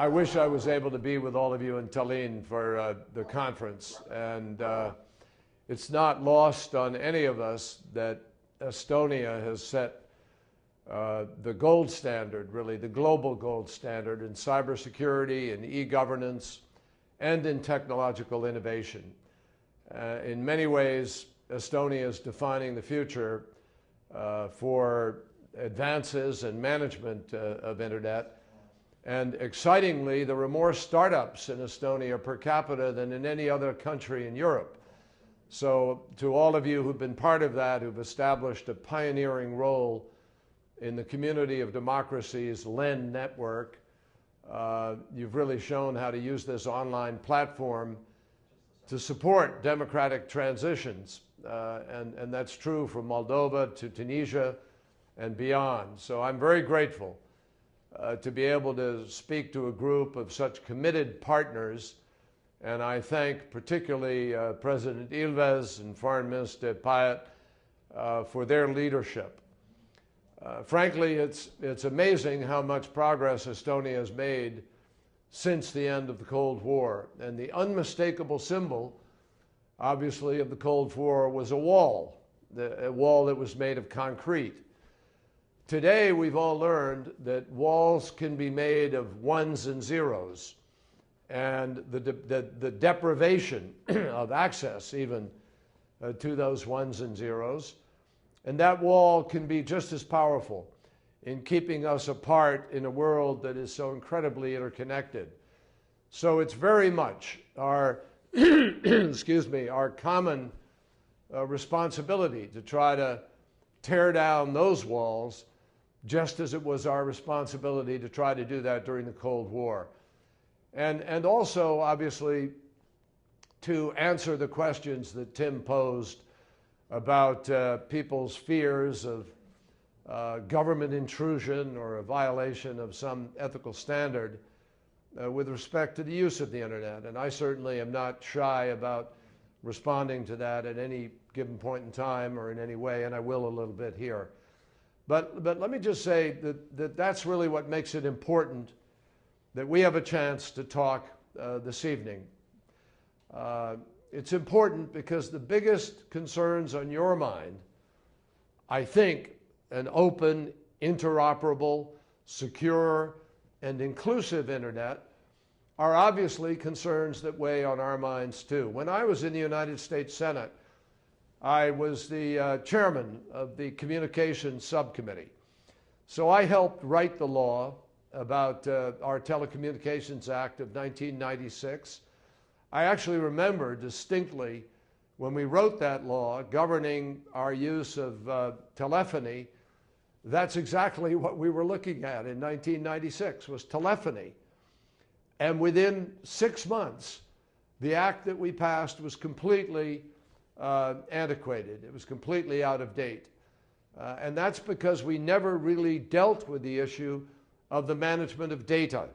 I wish I was able to be with all of you in Tallinn for the conference. And it's not lost on any of us that Estonia has set the gold standard, really the global gold standard in cybersecurity and e-governance and in technological innovation. In many ways, Estonia is defining the future for advances and management of internet. And excitingly, there are more startups in Estonia per capita than in any other country in Europe. So to all of you who've been part of that, who've established a pioneering role in the Community of Democracies LEN network, you've really shown how to use this online platform to support democratic transitions. And that's true from Moldova to Tunisia and beyond. So I'm very grateful to be able to speak to a group of such committed partners. And I thank particularly President Ilves and Foreign Minister Payet for their leadership. Frankly, it's amazing how much progress Estonia has made since the end of the Cold War. And the unmistakable symbol, obviously, of the Cold War was a wall that was made of concrete. Today, we've all learned that walls can be made of ones and zeros, and the deprivation of access even to those ones and zeros. And that wall can be just as powerful in keeping us apart in a world that is so incredibly interconnected. So it's very much our, excuse me, our common responsibility to try to tear down those walls, just as it was our responsibility to try to do that during the Cold War. And also, obviously, to answer the questions that Tim posed about people's fears of government intrusion or a violation of some ethical standard with respect to the use of the internet. And I certainly am not shy about responding to that at any given point in time or in any way, and I will a little bit here. But let me just say that that's really what makes it important that we have a chance to talk this evening. It's important because the biggest concerns on your mind, I think, an open, interoperable, secure, and inclusive internet are obviously concerns that weigh on our minds too. When I was in the United States Senate, I was the chairman of the Communications Subcommittee. So I helped write the law about our Telecommunications Act of 1996. I actually remember distinctly when we wrote that law governing our use of telephony. That's exactly what we were looking at in 1996, was telephony. And within 6 months, the act that we passed was completely antiquated. It was completely out of date. And that's because we never really dealt with the issue of the management of data.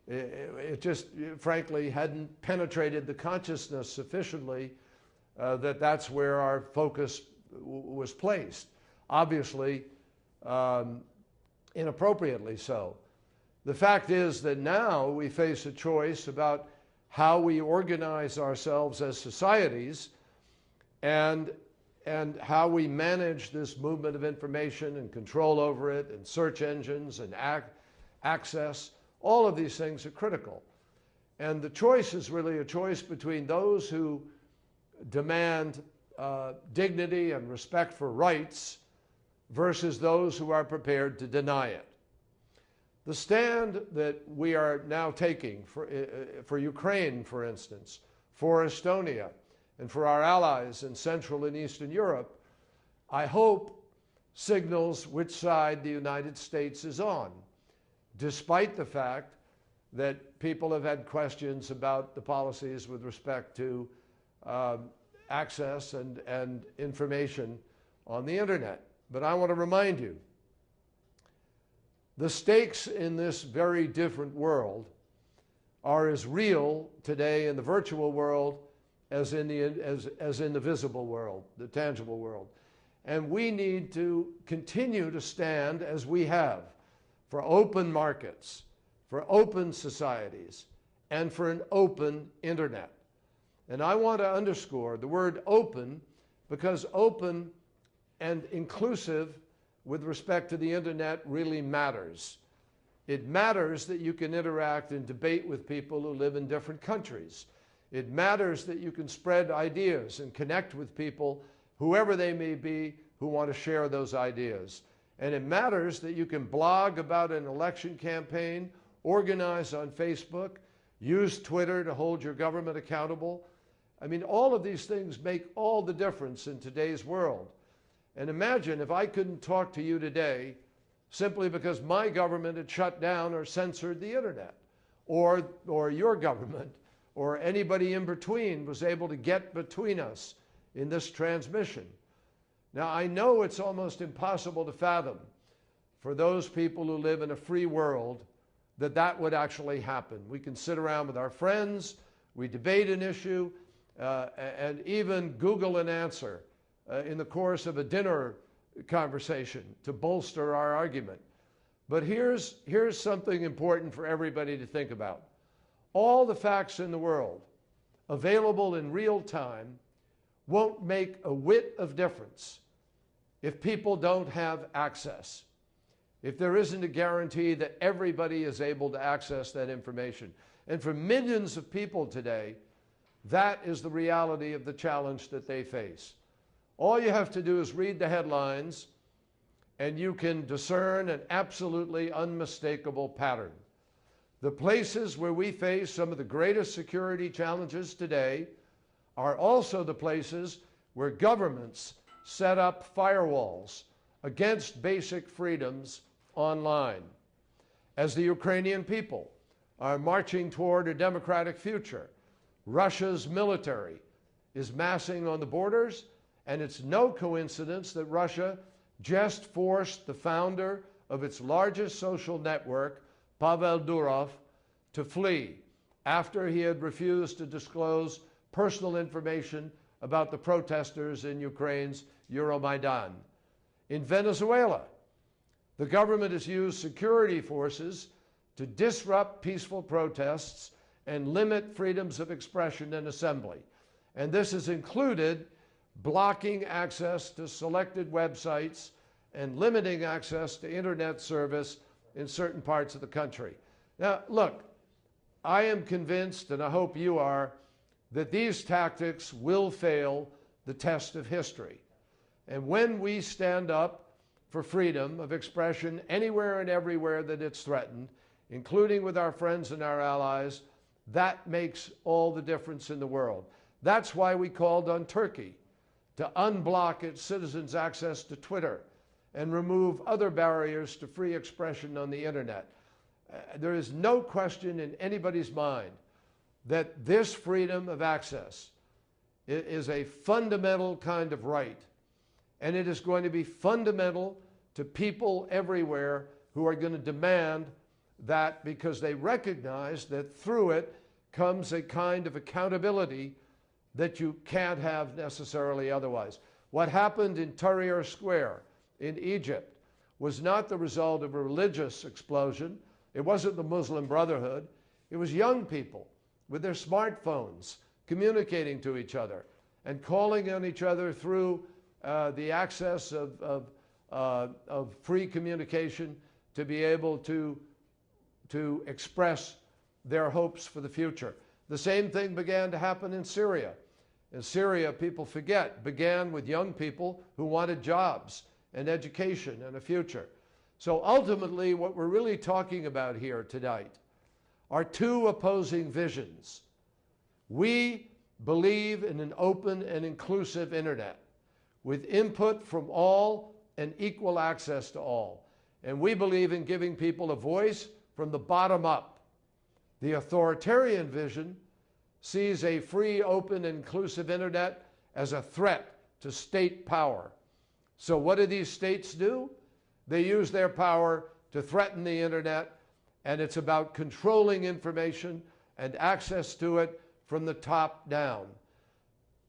It just, frankly, hadn't penetrated the consciousness sufficiently that that's where our focus was placed. Obviously, inappropriately so. The fact is that now we face a choice about how we organize ourselves as societies and how we manage this movement of information and control over it and search engines and access. All of these things are critical. And the choice is really a choice between those who demand dignity and respect for rights versus those who are prepared to deny it. The stand that we are now taking for Ukraine, for instance, for Estonia, and for our allies in Central and Eastern Europe, I hope signals which side the United States is on, despite the fact that people have had questions about the policies with respect to access and information on the internet. But I want to remind you, the stakes in this very different world are as real today in the virtual world as in the visible world, the tangible world. And we need to continue to stand as we have for open markets, for open societies, and for an open internet. And I want to underscore the word open, because open and inclusive with respect to the internet really matters. It matters that you can interact and debate with people who live in different countries. It matters that you can spread ideas and connect with people, whoever they may be, who want to share those ideas. And it matters that you can blog about an election campaign, organize on Facebook, use Twitter to hold your government accountable. I mean, all of these things make all the difference in today's world. And imagine if I couldn't talk to you today simply because my government had shut down or censored the internet, or your government, or anybody in between was able to get between us in this transmission. Now, I know it's almost impossible to fathom for those people who live in a free world that that would actually happen. We can sit around with our friends, we debate an issue, and even Google an answer in the course of a dinner conversation to bolster our argument. But here's something important for everybody to think about. All the facts in the world available in real time won't make a whit of difference if people don't have access, if there isn't a guarantee that everybody is able to access that information. And for millions of people today, that is the reality of the challenge that they face. All you have to do is read the headlines, and you can discern an absolutely unmistakable pattern. The places where we face some of the greatest security challenges today are also the places where governments set up firewalls against basic freedoms online. As the Ukrainian people are marching toward a democratic future, Russia's military is massing on the borders, and it's no coincidence that Russia just forced the founder of its largest social network, Pavel Durov, to flee after he had refused to disclose personal information about the protesters in Ukraine's Euromaidan. In Venezuela, the government has used security forces to disrupt peaceful protests and limit freedoms of expression and assembly. And this has included blocking access to selected websites and limiting access to internet service in certain parts of the country. Now, look, I am convinced, and I hope you are, that these tactics will fail the test of history. And when we stand up for freedom of expression anywhere and everywhere that it's threatened, including with our friends and our allies, that makes all the difference in the world. That's why we called on Turkey to unblock its citizens' access to Twitter and remove other barriers to free expression on the internet. There is no question in anybody's mind that this freedom of access is a fundamental kind of right, and it is going to be fundamental to people everywhere who are going to demand that, because they recognize that through it comes a kind of accountability that you can't have necessarily otherwise. What happened in Tahrir Square in Egypt was not the result of a religious explosion. It wasn't the Muslim Brotherhood. It was young people with their smartphones communicating to each other and calling on each other through the access of free communication to be able to express their hopes for the future. The same thing began to happen in Syria. In Syria, people forget, began with young people who wanted jobs and education and a future. So ultimately, what we're really talking about here tonight are two opposing visions. We believe in an open and inclusive internet with input from all and equal access to all. And we believe in giving people a voice from the bottom up. The authoritarian vision sees a free, open, inclusive internet as a threat to state power. So what do these states do? They use their power to threaten the internet, and it's about controlling information and access to it from the top down.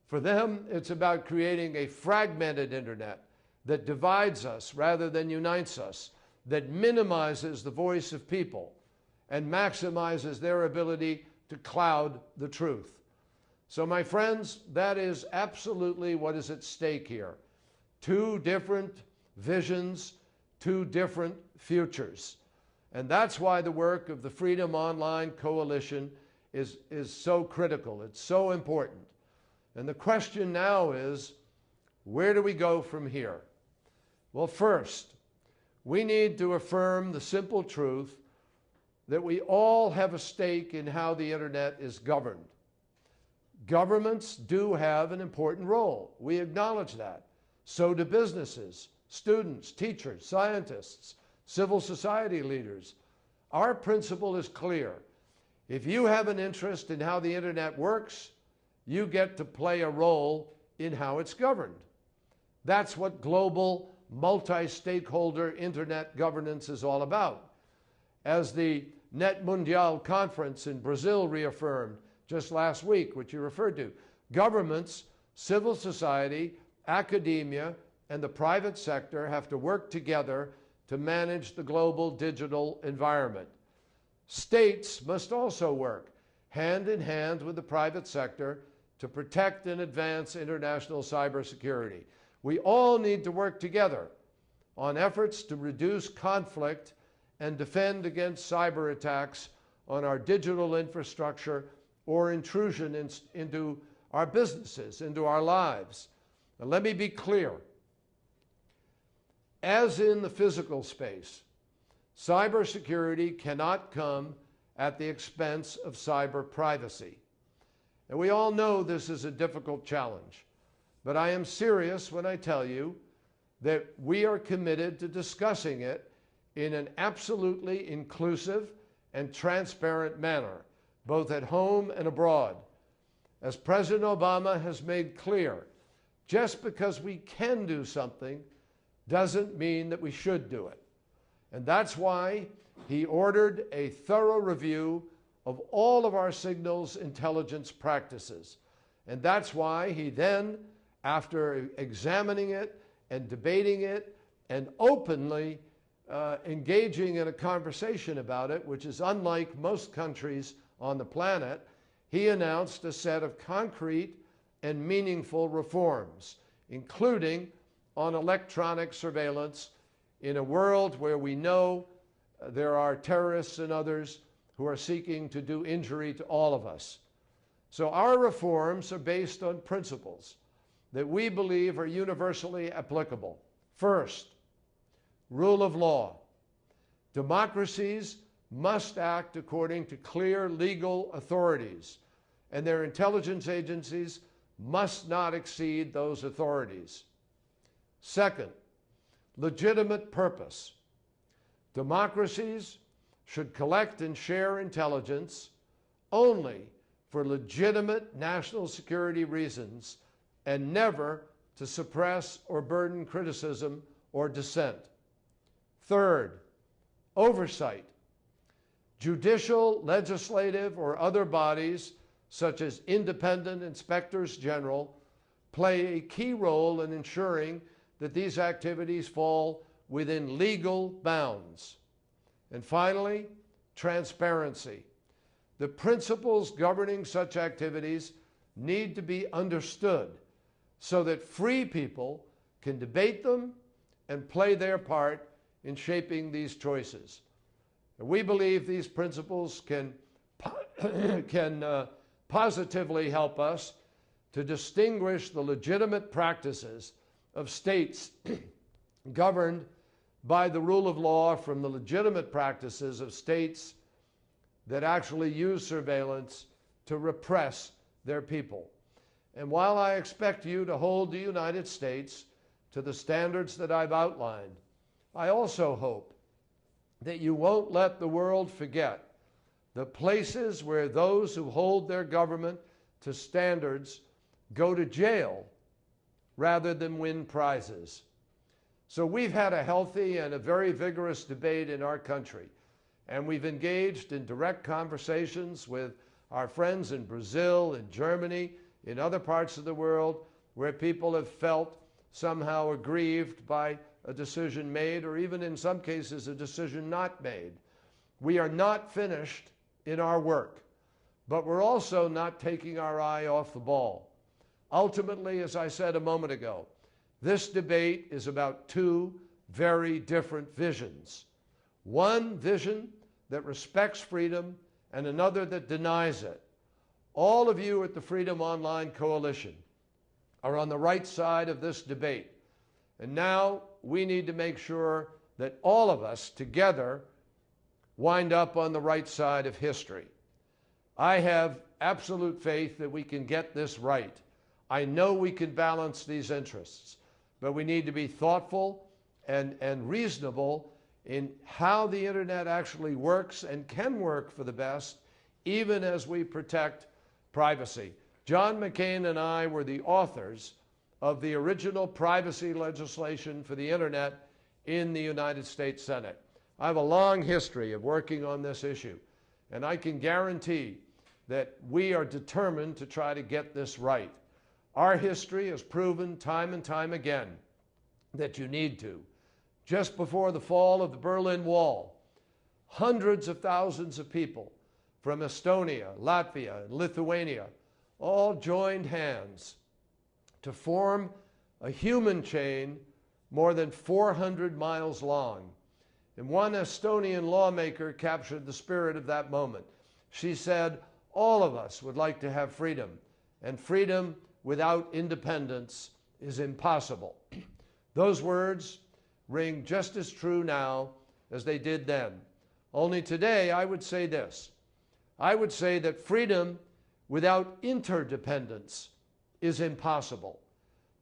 For them, it's about creating a fragmented internet that divides us rather than unites us, that minimizes the voice of people, and maximizes their ability to cloud the truth. So, my friends, that is absolutely what is at stake here. Two different visions, two different futures. And that's why the work of the Freedom Online Coalition is so critical. It's so important. And the question now is, where do we go from here? Well, first, we need to affirm the simple truth that we all have a stake in how the internet is governed. Governments do have an important role. We acknowledge that. So do businesses, students, teachers, scientists, civil society leaders. Our principle is clear. If you have an interest in how the internet works, you get to play a role in how it's governed. That's what global multi-stakeholder internet governance is all about. As the Net Mundial conference in Brazil reaffirmed just last week, which you referred to, governments, civil society, academia, and the private sector have to work together to manage the global digital environment. States must also work hand in hand with the private sector to protect and advance international cybersecurity. We all need to work together on efforts to reduce conflict and defend against cyber attacks on our digital infrastructure or intrusion into our businesses, into our lives. And let me be clear. As in the physical space, cybersecurity cannot come at the expense of cyber privacy. And we all know this is a difficult challenge, but I am serious when I tell you that we are committed to discussing it in an absolutely inclusive and transparent manner, both at home and abroad. As President Obama has made clear, just because we can do something doesn't mean that we should do it. And that's why he ordered a thorough review of all of our signals intelligence practices. And that's why he then, after examining it and debating it and openly engaging in a conversation about it, which is unlike most countries on the planet, he announced a set of concrete and meaningful reforms, including on electronic surveillance in a world where we know there are terrorists and others who are seeking to do injury to all of us. So our reforms are based on principles that we believe are universally applicable. First, rule of law. Democracies must act according to clear legal authorities, and their intelligence agencies must not exceed those authorities. Second, legitimate purpose. Democracies should collect and share intelligence only for legitimate national security reasons and never to suppress or burden criticism or dissent. Third, oversight. Judicial, legislative, or other bodies, such as independent inspectors general, play a key role in ensuring that these activities fall within legal bounds. And finally, transparency. The principles governing such activities need to be understood so that free people can debate them and play their part in shaping these choices. And we believe these principles can positively help us to distinguish the legitimate practices of states governed by the rule of law from the legitimate practices of states that actually use surveillance to repress their people. And while I expect you to hold the United States to the standards that I've outlined, I also hope that you won't let the world forget the places where those who hold their government to standards go to jail rather than win prizes. So we've had a healthy and a very vigorous debate in our country, and we've engaged in direct conversations with our friends in Brazil, in Germany, in other parts of the world where people have felt somehow aggrieved by a decision made, or even in some cases a decision not made. We are not finished in our work, but we're also not taking our eye off the ball. Ultimately, as I said a moment ago, this debate is about two very different visions. One vision that respects freedom and another that denies it. All of you at the Freedom Online Coalition are on the right side of this debate. And now we need to make sure that all of us together wind up on the right side of history. I have absolute faith that we can get this right. I know we can balance these interests, but we need to be thoughtful and reasonable in how the internet actually works and can work for the best, even as we protect privacy. John McCain and I were the authors of the original privacy legislation for the internet in the United States Senate. I have a long history of working on this issue, and I can guarantee that we are determined to try to get this right. Our history has proven time and time again that you need to. Just before the fall of the Berlin Wall, hundreds of thousands of people from Estonia, Latvia, and Lithuania all joined hands to form a human chain more than 400 miles long. And one Estonian lawmaker captured the spirit of that moment. She said, all of us would like to have freedom, and freedom without independence is impossible. Those words ring just as true now as they did then. Only today I would say this. I would say that freedom without interdependence is impossible.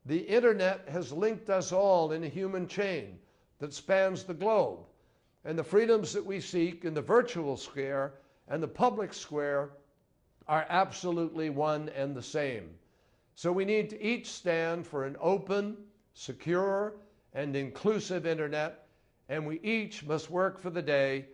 The internet has linked us all in a human chain that spans the globe, and the freedoms that we seek in the virtual sphere and the public square are absolutely one and the same. So we need to each stand for an open, secure, and inclusive internet, and we each must work for the day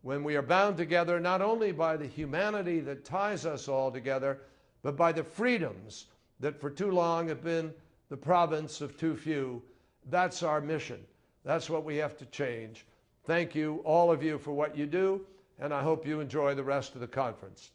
when we are bound together not only by the humanity that ties us all together, but by the freedoms that for too long have been the province of too few. That's our mission. That's what we have to change. Thank you, all of you, for what you do, and I hope you enjoy the rest of the conference.